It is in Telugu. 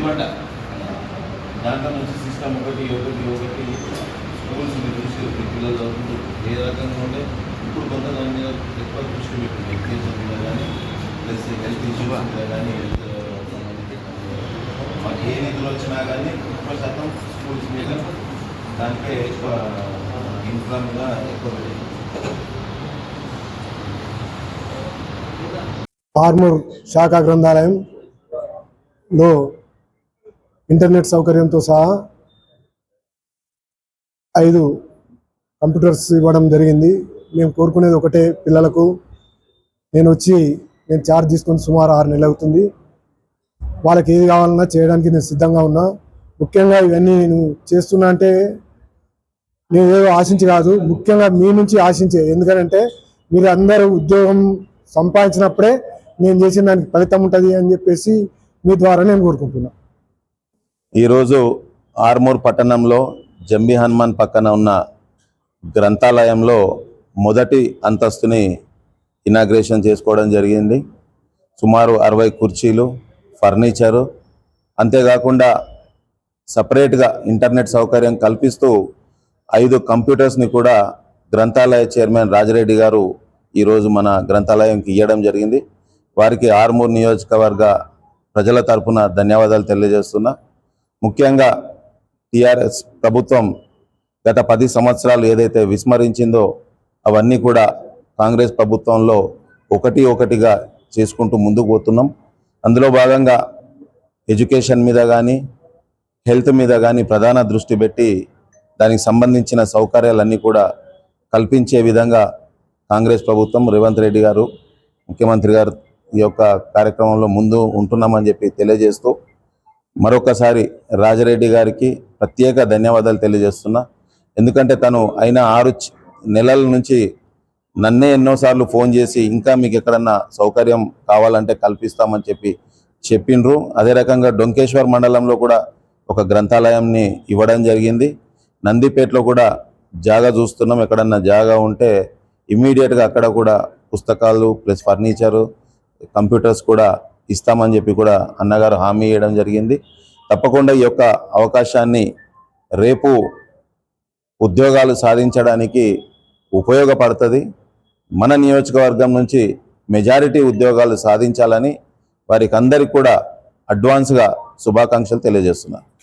గుదిబండ దాంట్లో నుంచి సిస్టమ్ ఒకటి స్కూల్స్ చూసి పిల్లలు చదువుకుంటూ ఏ రకంగా ఉంటే ఇప్పుడు కొంత దాని మీద ఎక్కువ దృష్టి పెట్టింది ఎడ్యుకేషన్ మీద కానీ ప్లస్ హెల్త్ ఇష్యూస్ మీద కానీ హెల్త్ మాకు ఏ నిధులు వచ్చినా కానీ 30% స్కూల్స్ మీద దానికే ఎక్కువ ఇన్ఫ్రా మీద ఎక్కువ పెట్టింది. ఆర్మూర్ శాఖా గ్రంథాలయంలో ఇంటర్నెట్ సౌకర్యంతో సహా 5 కంప్యూటర్స్ ఇవ్వడం జరిగింది. మేము కోరుకునేది ఒకటే, పిల్లలకు నేను ఛార్జ్ తీసుకొని సుమారు 6 నెలలు అవుతుంది. వాళ్ళకి ఏది కావాలన్నా చేయడానికి నేను సిద్ధంగా ఉన్నా. ముఖ్యంగా ఇవన్నీ నేను చేస్తున్నా అంటే నేను ఏదో ఆశించి కాదు, ముఖ్యంగా మీ నుంచి ఆశించే. ఎందుకంటే మీరు అందరూ ఉద్యోగం సంపాదించినప్పుడే నేను చేసిన దానికి ఫలితం ఉంటుంది అని చెప్పేసి మీ ద్వారా నేను కోరుకుంటున్నా. ఈరోజు ఆర్మూర్ పట్టణంలో జంబి హనుమాన్ పక్కన ఉన్న గ్రంథాలయంలో మొదటి అంతస్తుని ఇనాగ్రేషన్ చేసుకోవడం జరిగింది. సుమారు 60 కుర్చీలు, ఫర్నిచరు, అంతేకాకుండా సపరేట్గా ఇంటర్నెట్ సౌకర్యం కల్పిస్తూ 5 కంప్యూటర్స్ని కూడా గ్రంథాలయ చైర్మన్ రాజిరెడ్డి గారు ఈరోజు మన గ్రంథాలయంకి ఇవ్వడం జరిగింది. వారికి ఆర్మూర్ నియోజకవర్గ ప్రజల తరపున ధన్యవాదాలు తెలియజేస్తున్నా. ముఖ్యంగా టీఆర్ఎస్ ప్రభుత్వం గత 10 సంవత్సరాలు ఏదైతే విస్మరించిందో అవన్నీ కూడా కాంగ్రెస్ ప్రభుత్వంలో ఒకటిగా చేసుకుంటూ ముందుకు పోతున్నాం. అందులో భాగంగా ఎడ్యుకేషన్ మీద కానీ హెల్త్ మీద కానీ ప్రధాన దృష్టి పెట్టి దానికి సంబంధించిన సౌకర్యాలన్నీ కూడా కల్పించే విధంగా కాంగ్రెస్ ప్రభుత్వం రేవంత్ రెడ్డి గారు ముఖ్యమంత్రి గారు ఈ యొక్క కార్యక్రమంలో ముందు ఉంటున్నామని చెప్పి తెలియజేస్తూ మరొకసారి రాజిరెడ్డి గారికి ప్రత్యేక ధన్యవాదాలు తెలియజేస్తున్నా. ఎందుకంటే తను అయిన 6 నెలల నుంచి నన్నే ఎన్నోసార్లు ఫోన్ చేసి ఇంకా మీకు ఎక్కడన్నా సౌకర్యం కావాలంటే కల్పిస్తామని చెప్పిండ్రు. అదే రకంగా డొంకేశ్వర్ మండలంలో కూడా ఒక గ్రంథాలయంని ఇవ్వడం జరిగింది. నందిపేటలో కూడా జాగా చూస్తున్నాం, ఎక్కడన్నా జాగా ఉంటే ఇమ్మీడియట్గా అక్కడ కూడా పుస్తకాలు ప్లస్ ఫర్నిచరు, కంప్యూటర్స్ కూడా ఇస్తామని చెప్పి కూడా అన్నగారు హామీ ఇవ్వడం జరిగింది. తప్పకుండా ఈ యొక్క అవకాశాన్ని రేపు ఉద్యోగాలు సాధించడానికి ఉపయోగపడుతుంది. మన నియోజకవర్గం నుంచి మెజారిటీ ఉద్యోగాలు సాధించాలని వారికి అందరికీ కూడా అడ్వాన్స్గా శుభాకాంక్షలు తెలియజేస్తున్నారు.